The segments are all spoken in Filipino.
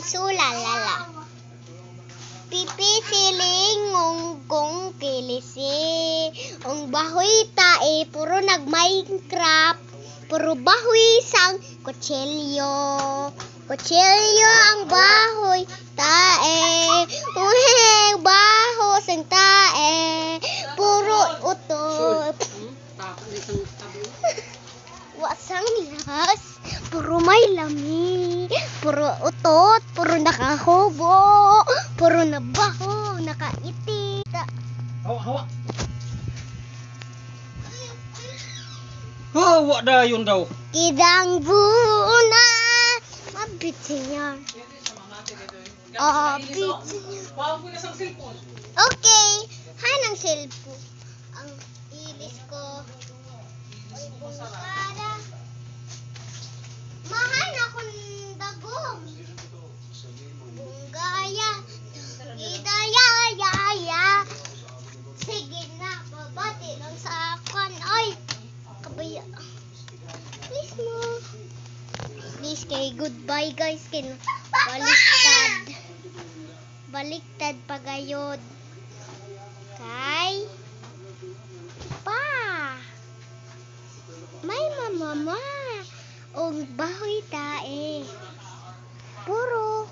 sulalala. Pipi siling ngonggong kilisi. Ang bahoy tae puro nag-Minecraft. Puro bahoy sang kutsilyo. Kutsilyo ang bahoy tae. Uheng baho sang tae. Puro utot. Wasang las. Puro may lami. Puro utot. Puro nakahubo. Puro nabaho. Nakaiti. Hawa. Hawa dah yun daw. Kidang buna. Mabitin yan. Okay. Hanang cellphone. Ang ilis ko. Ay, bungkada. Mahal akong dagong. Bunggaya. Idaya. Sige na. Babati lang sa akin. Ay. Kabaya. Please mo. Please kay goodbye guys. Kay baliktad pagayod. Kay pa. May mama. O bahoy tae. Puro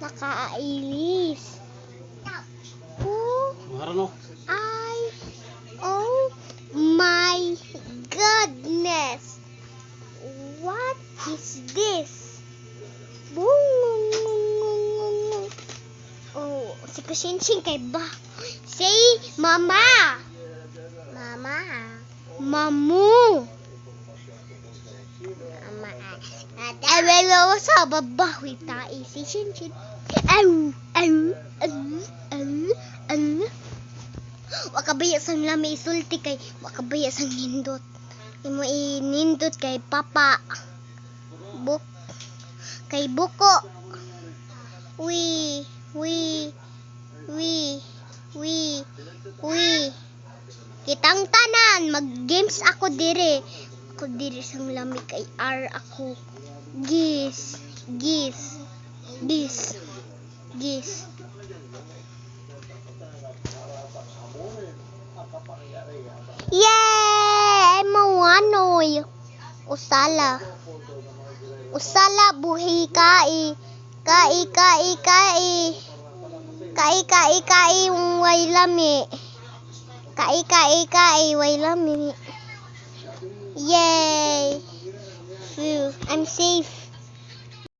nakailis. Oh my goodness. What is this? Bung. Oh, si Kusinsing kay ba? Say mama. Mamu. Mama. Sa babahoy tae si Shinshin. Wakabaya sang lami isulti kay wakabaya sang nindot. Imo inindot kay papa. Kay buko. Wi. Kitang tanan mag-games ako dire. Ako dire sang lami kay R ako. Gis. Yay! Mawanoy. Usala buhi kai. Kai way lami. Kai way lami. Yay! Phew, I'm safe.